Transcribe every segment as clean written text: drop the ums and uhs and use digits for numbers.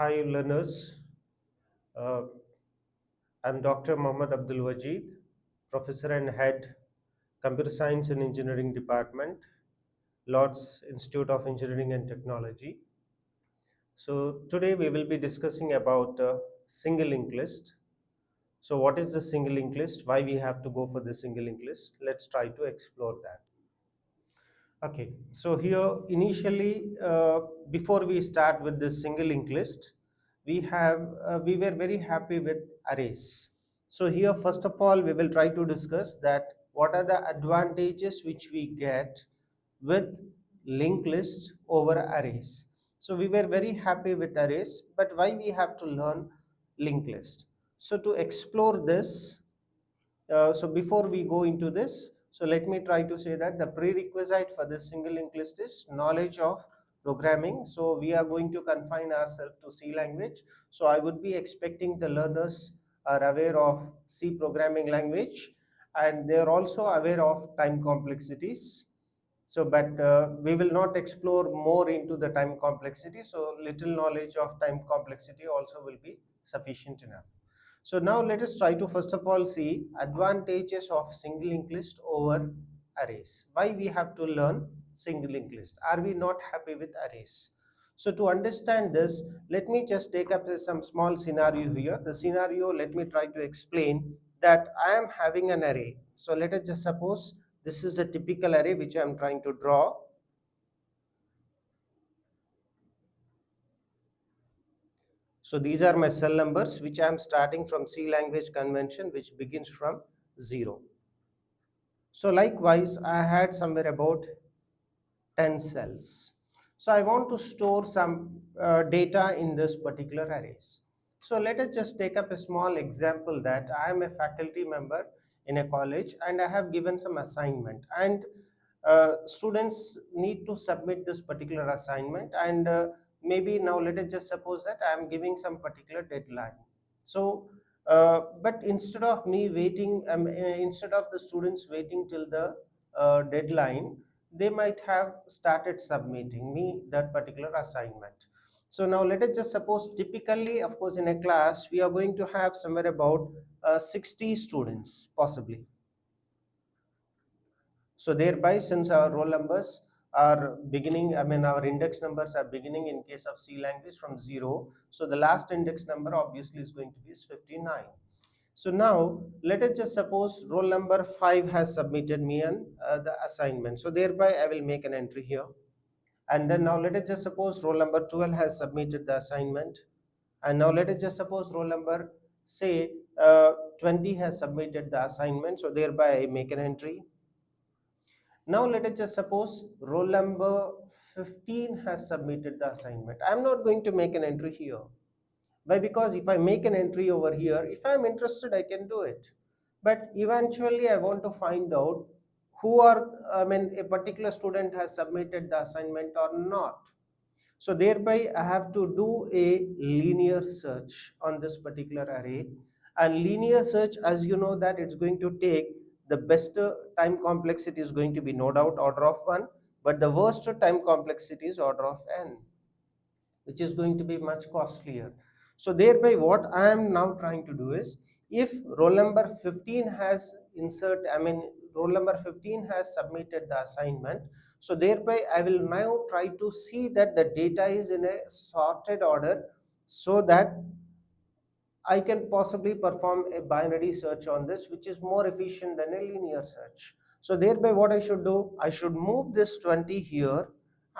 Hi learners, uh, I'm Dr. Mohammed Abdul Wajeed, Professor and Head, Computer Science and Engineering Department, Lord's Institute of Engineering and Technology. So today we will be discussing about single linked list. So what is the single linked list? Why we have to go for the single linked list? Let's try to explore that. Okay, so here initially, before we start with this single linked list, we were very happy with arrays. So here, first of all, we will try to discuss that what are the advantages which we get with linked list over arrays. So we were very happy with arrays, but why we have to learn linked list? So to explore this, so before we go into this, so let me try to say that the prerequisite for this single linked list is knowledge of programming. So we are going to confine ourselves to C language. So I would be expecting the learners are aware of C programming language, and they are also aware of time complexities. So but we will not explore more into the time complexity, so little knowledge of time complexity also will be sufficient enough. So now let us try to first of all see advantages of single linked list over arrays. Why we have to learn single linked list? Are we not happy with arrays? So to understand this, let me just take up some small scenario here. The scenario, let me try to explain that I am having an array. So let us just suppose this is a typical array which I am trying to draw. So these are my cell numbers which I am starting from C language convention, which begins from 0. So likewise, I had somewhere about 10 cells. So I want to store some data in this particular arrays. So let us just take up a small example that I am a faculty member in a college and I have given some assignment, and students need to submit this particular assignment, and maybe now let us just suppose that I am giving some particular deadline. So but instead of me waiting, instead of the students waiting till the deadline, they might have started submitting me that particular assignment. So now let us just suppose, typically of course in a class we are going to have somewhere about 60 students possibly. So thereby, since our roll numbers are beginning, our index numbers are beginning in case of C language from 0. So the last index number obviously is going to be 59. So now let us just suppose roll number 5 has submitted me the assignment. So thereby I will make an entry here. And then now let us just suppose roll number 12 has submitted the assignment. And now let us just suppose roll number, say, 20 has submitted the assignment. So thereby I make an entry. Now let us just suppose roll number 15 has submitted the assignment. I am not going to make an entry here. Why? Because if I make an entry over here, if I am interested, I can do it. But eventually I want to find out who are, a particular student has submitted the assignment or not. So thereby I have to do a linear search on this particular array. And linear search, as you know, that it's going to take the best time complexity is going to be no doubt order of 1, but the worst time complexity is order of n, which is going to be much costlier. So thereby what I am now trying to do is, if roll number 15 has roll number 15 has submitted the assignment, so thereby I will now try to see that the data is in a sorted order, so that I can possibly perform a binary search on this, which is more efficient than a linear search. So thereby what I should do, I should move this 20 here,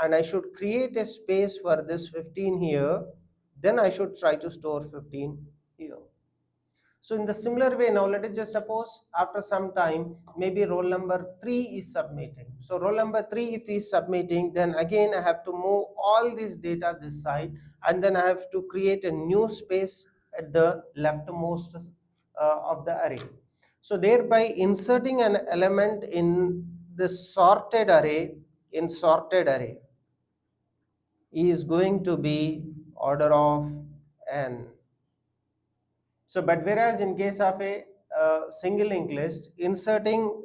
and I should create a space for this 15 here, then I should try to store 15 here. So in the similar way, now let us just suppose after some time, maybe roll number 3 is submitting. So roll number 3 if is submitting, then again I have to move all this data this side, and then I have to create a new space at the leftmost of the array. So thereby inserting an element in the sorted array, is going to be order of n. So, but whereas in case of a single linked list, inserting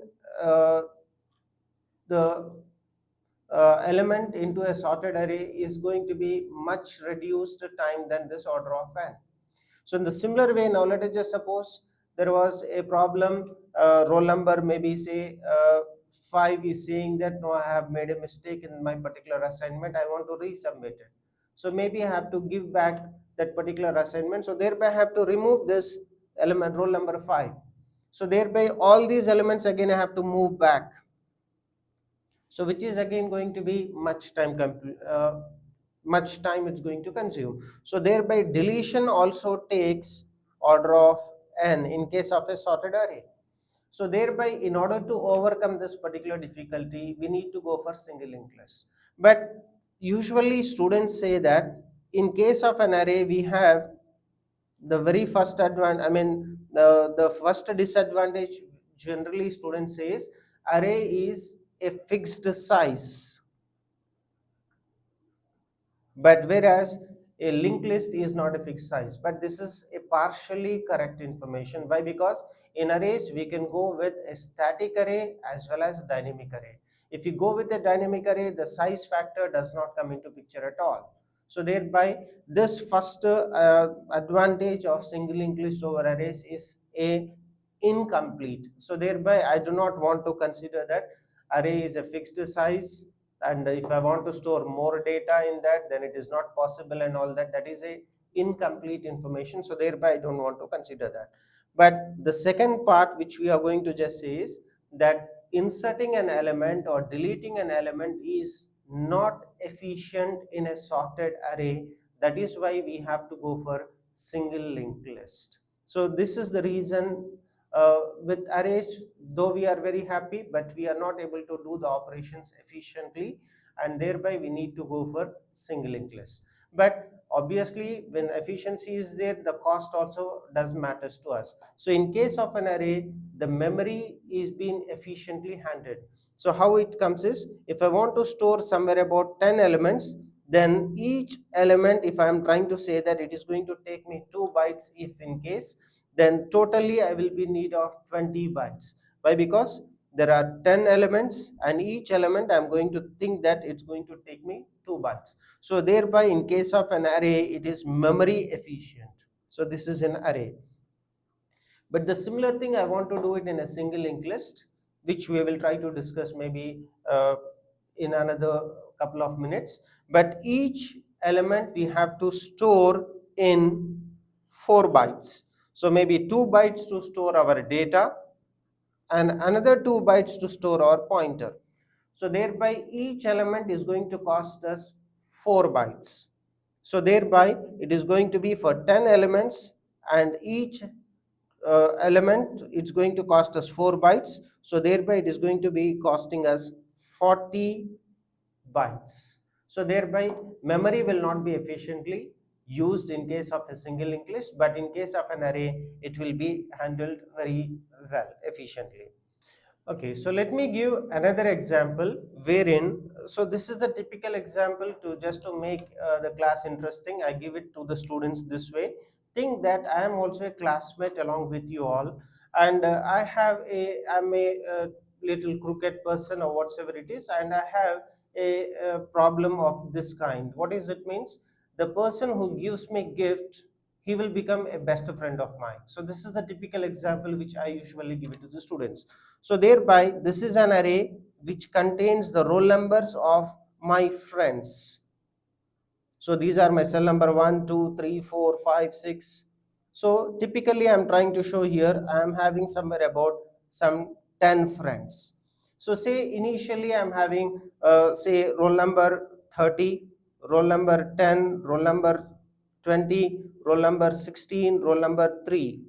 the element into a sorted array is going to be much reduced time than this order of n. So in the similar way, now let us just suppose there was a problem, roll number maybe say 5 is saying that no, I have made a mistake in my particular assignment, I want to resubmit it. So maybe I have to give back that particular assignment, so thereby I have to remove this element roll number 5. So thereby all these elements again I have to move back. So which is again going to be much time it's going to consume. So thereby deletion also takes order of n in case of a sorted array. So thereby in order to overcome this particular difficulty, we need to go for single linked list. But usually students say that in case of an array we have the very first advantage, I mean the first disadvantage generally students says array is a fixed size, but whereas a linked list is not a fixed size. But this is a partially correct information. Why? Because in arrays we can go with a static array as well as dynamic array. If you go with a dynamic array, the size factor does not come into picture at all. So thereby this first advantage of single linked list over arrays is a incomplete. So thereby I do not want to consider that array is a fixed size, and if I want to store more data in that, then it is not possible and all that. That is a incomplete information. So thereby I don't want to consider that. But the second part which we are going to just say is that inserting an element or deleting an element is not efficient in a sorted array. That is why we have to go for single linked list. So this is the reason with arrays, though we are very happy, but we are not able to do the operations efficiently, and thereby we need to go for single linked list. But obviously when efficiency is there, the cost also does matters to us. So in case of an array, the memory is being efficiently handled. So how it comes is, if I want to store somewhere about 10 elements, then each element, if I am trying to say that it is going to take me 2 bytes if in case, then totally I will be need of 20 bytes. Why? Because there are 10 elements and each element I am going to think that it's going to take me 2 bytes. So thereby in case of an array, it is memory efficient. So this is an array. But the similar thing I want to do it in a single linked list, which we will try to discuss maybe in another couple of minutes. But each element we have to store in 4 bytes. So maybe 2 bytes to store our data and another 2 bytes to store our pointer. So thereby each element is going to cost us 4 bytes. So thereby it is going to be for 10 elements, and each element it's going to cost us 4 bytes. So thereby it is going to be costing us 40 bytes. So thereby memory will not be efficiently used in case of a single linked list, but in case of an array it will be handled very well efficiently. Okay, so let me give another example wherein, so this is the typical example to just to make the class interesting. I give it to the students this way. Think that I am also a classmate along with you all, and I'm a little crooked person or whatsoever it is, and I have a problem of this kind. What is it means? The person who gives me gift, he will become a best friend of mine. So this is the typical example which I usually give it to the students. So thereby this is an array which contains the roll numbers of my friends. So these are my cell number 1, 2, 3, 4, 5, 6. So typically I'm trying to show here I am having somewhere about some 10 friends. So say initially I'm having say roll number 30, roll number 10, roll number 20, roll number 16, roll number 3.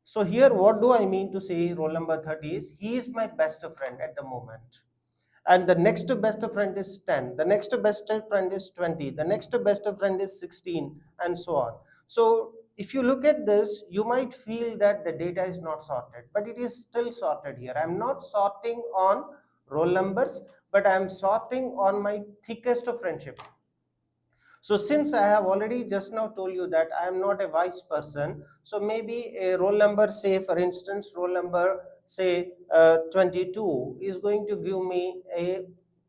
So here what do I mean to say roll number 30 is, he is my best friend at the moment. And the next best friend is 10, the next best friend is 20, the next best friend is 16, and so on. So if you look at this, you might feel that the data is not sorted, but it is still sorted here. I'm not sorting on roll numbers, but I'm sorting on my thickest of friendship. So since I have already just now told you that I am not a wise person, so maybe a roll number, say for instance, roll number say 22 is going to give me a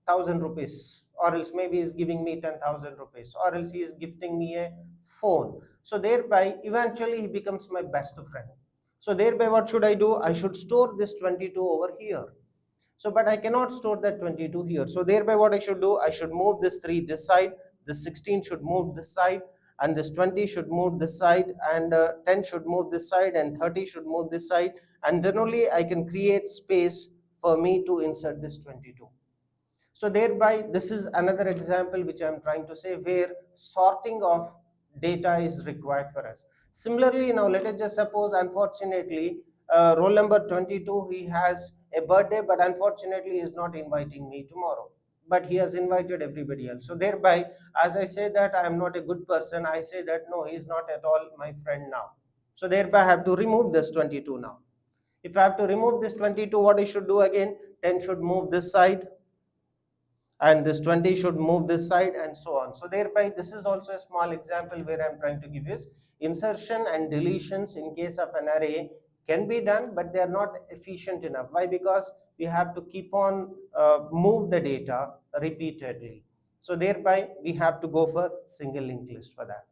1000 rupees, or else maybe he's giving me 10,000 rupees, or else he is gifting me a phone. So thereby eventually he becomes my best friend. So thereby what should I do? I should store this 22 over here. So but I cannot store that 22 here. So thereby what I should do? I should move this 3 this side, this 16 should move this side, and this 20 should move this side, and 10 should move this side, and 30 should move this side, and then only I can create space for me to insert this 22. So thereby this is another example which I am trying to say, where sorting of data is required for us. Similarly, now let us just suppose, unfortunately, roll number 22, he has a birthday, but unfortunately he is not inviting me tomorrow, but he has invited everybody else. So thereby, as I say that I am not a good person, I say that no, he is not at all my friend now. So thereby I have to remove this 22 now. If I have to remove this 22, what I should do again? 10 should move this side, and this 20 should move this side, and so on. So thereby this is also a small example where I'm trying to give is insertion and deletions in case of an array can be done, but they are not efficient enough. Why? Because we have to keep on move the data repeatedly. So thereby we have to go for single linked list for that.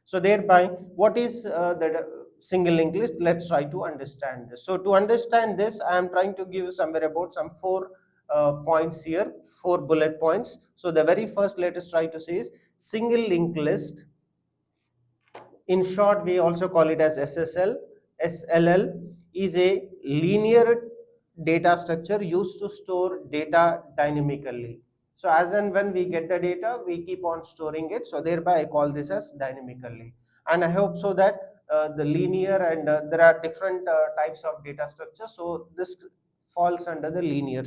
So thereby what is the single linked list? Let's try to understand this. So to understand this, I am trying to give somewhere about some 4 points here, 4 bullet points. So the very first, let us try to say, is single linked list. In short, we also call it as SSL. SLL is a linear data structure used to store data dynamically. So as and when we get the data, we keep on storing it. So thereby I call this as dynamically. And I hope so that the linear, and there are different types of data structure. So this falls under the linear.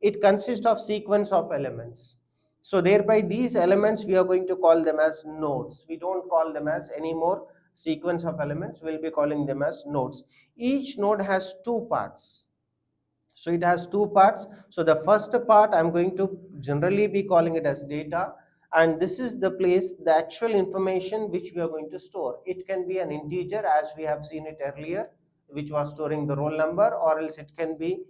It consists of sequence of elements. So thereby these elements we are going to call them as nodes. We don't call them as any more sequence of elements. We'll be calling them as nodes. Each node has 2 parts. So it has 2 parts. So the first part I'm going to generally be calling it as data, and this is the place, the actual information which we are going to store. It can be an integer as we have seen it earlier, which was storing the roll number, or else it can be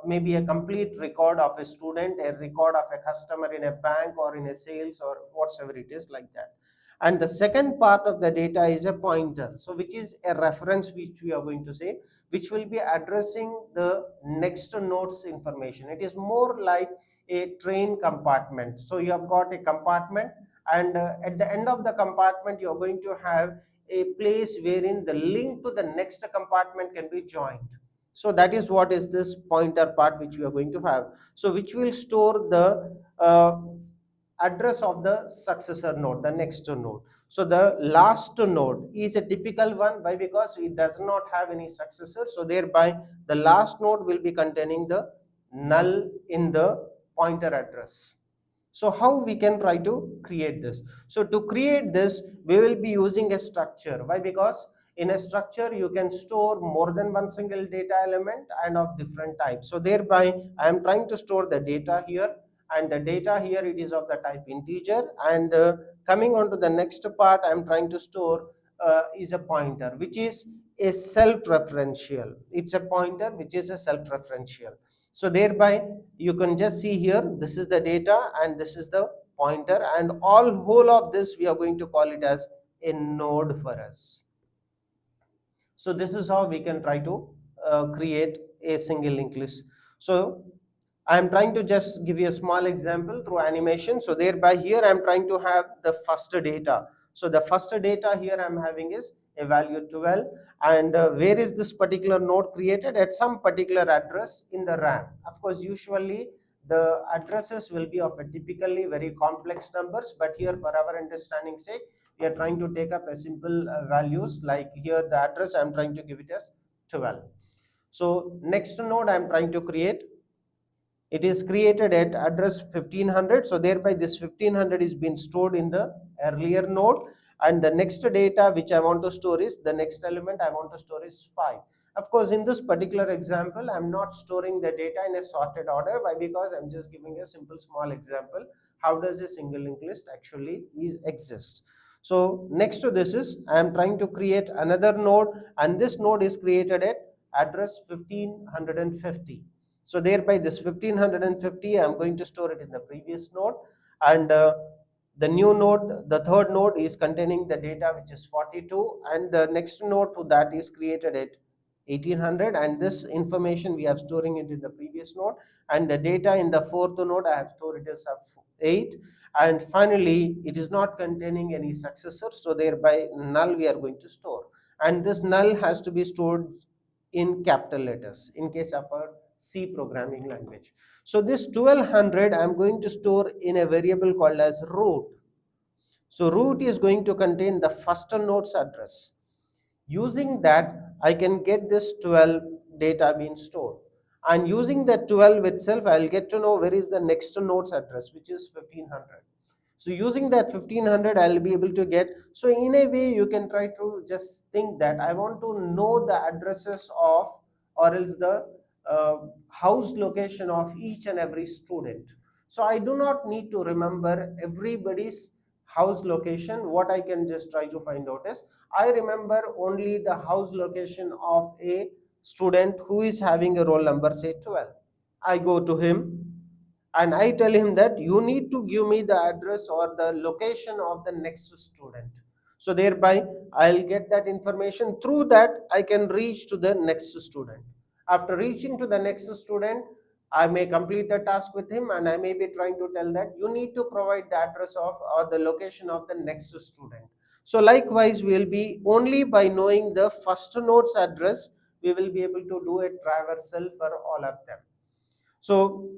maybe a complete record of a student, a record of a customer in a bank or in a sales or whatsoever it is, like that. And the second part of the data is a pointer, so which is a reference which we are going to say, which will be addressing the next node's information. It is more like a train compartment. So you have got a compartment, and at the end of the compartment you are going to have a place wherein the link to the next compartment can be joined. So that is what is this pointer part which we are going to have. So which will store the address of the successor node, the next node. So the last node is a typical one. Why? Because it does not have any successor. So thereby the last node will be containing the null in the pointer address. So how we can try to create this? So to create this, we will be using a structure. Why? Because in a structure you can store more than one single data element and of different types. So thereby I am trying to store the data here, and the data here, it is of the type integer, and coming on to the next part, I am trying to store is a pointer, which is a self-referential. It's a pointer which is a self-referential. So thereby you can just see here, this is the data and this is the pointer, and all whole of this we are going to call it as a node for us. So this is how we can try to create a single linked list. So I am trying to just give you a small example through animation. So thereby here I am trying to have the first data. So the first data here I am having is a value 12, and where is this particular node created? At some particular address in the RAM. Of course, usually the addresses will be of a typically very complex numbers, but here for our understanding sake, we are trying to take up a simple values, like here the address I am trying to give it as 12. So next node I am trying to create, it is created at address 1500. So thereby this 1500 is being stored in the earlier node, and the next data which I want to store is, the next element I want to store is 5. Of course, in this particular example, I'm not storing the data in a sorted order. Why? Because I'm just giving a simple small example. How does a single linked list actually exist? So next to this is, I am trying to create another node, and this node is created at address 1550. So thereby this 1550 I'm going to store it in the previous node, and the new node, the third node is containing the data which is 42, and the next node to that is created at 1800, and this information we have storing it in the previous node, and the data in the fourth node I have stored it as of 8, and finally it is not containing any successor, so thereby null we are going to store, and this null has to be stored in capital letters in case of a C programming language. So this 1200 I am going to store in a variable called as root. So root is going to contain the first node's address. Using that, I can get this 12 data being stored. And using the 12 itself, I'll get to know where is the next node's address, which is 1500. So using that 1500, I'll be able to get, so in a way, you can try to just think that I want to know the addresses of, or else the house location of each and every student. So I do not need to remember everybody's house location. What I can just try to find out is, I remember only the house location of a student who is having a roll number say 12. I go to him and I tell him that you need to give me the address or the location of the next student. So thereby I'll get that information. Through that I can reach to the next student. After reaching to the next student, I may complete the task with him, and I may be trying to tell that you need to provide the address of or the location of the next student. So likewise, we will be only by knowing the first node's address, we will be able to do a traversal for all of them. So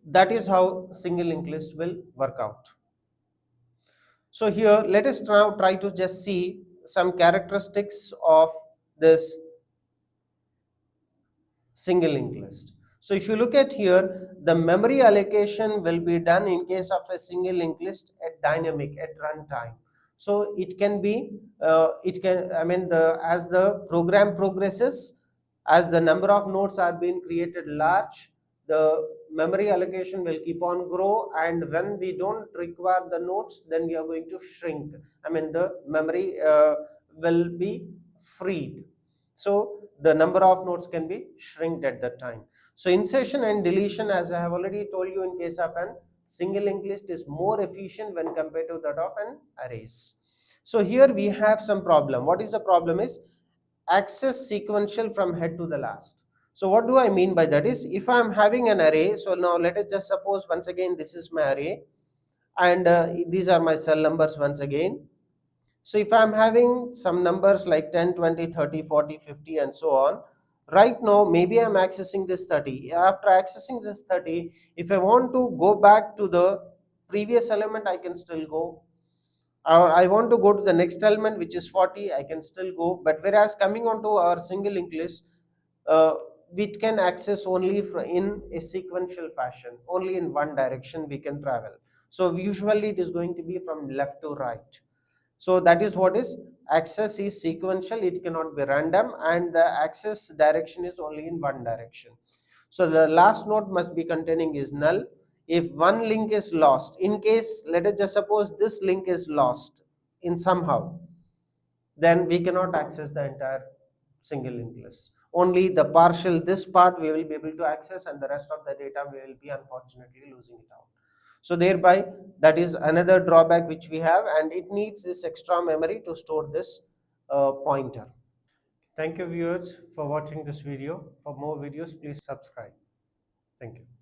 that is how single linked list will work out. So here, let us now try to just see some characteristics of this single linked list. So if you look at here, the memory allocation will be done in case of a single linked list at dynamic, at runtime. So it can be, as the program progresses, as the number of nodes are being created large, the memory allocation will keep on grow, and when we don't require the nodes, then we are going to shrink. The memory will be freed. So the number of nodes can be shrinked at that time. So insertion and deletion, as I have already told you, in case of an single linked list is more efficient when compared to that of an arrays. So here we have some problem. What is the problem is access sequential from head to the last. So what do I mean by that is, if I am having an array, so now let us just suppose once again this is my array, and these are my cell numbers once again. So if I'm having some numbers like 10, 20, 30, 40, 50 and so on, right now maybe I'm accessing this 30. After accessing this 30, if I want to go back to the previous element, I can still go. Or I want to go to the next element, which is 40, I can still go. But whereas coming on to our single linked list, we can access only in a sequential fashion. Only in one direction we can travel. So usually it is going to be from left to right. So that is what is access is sequential, it cannot be random, and the access direction is only in one direction. So the last node must be containing is null. If one link is lost, in case let us just suppose this link is lost in somehow, then we cannot access the entire single linked list. Only the partial, this part we will be able to access, and the rest of the data we will be unfortunately losing it out. So thereby that is another drawback which we have, and it needs this extra memory to store this pointer. Thank you viewers for watching this video. For more videos, please subscribe. Thank you.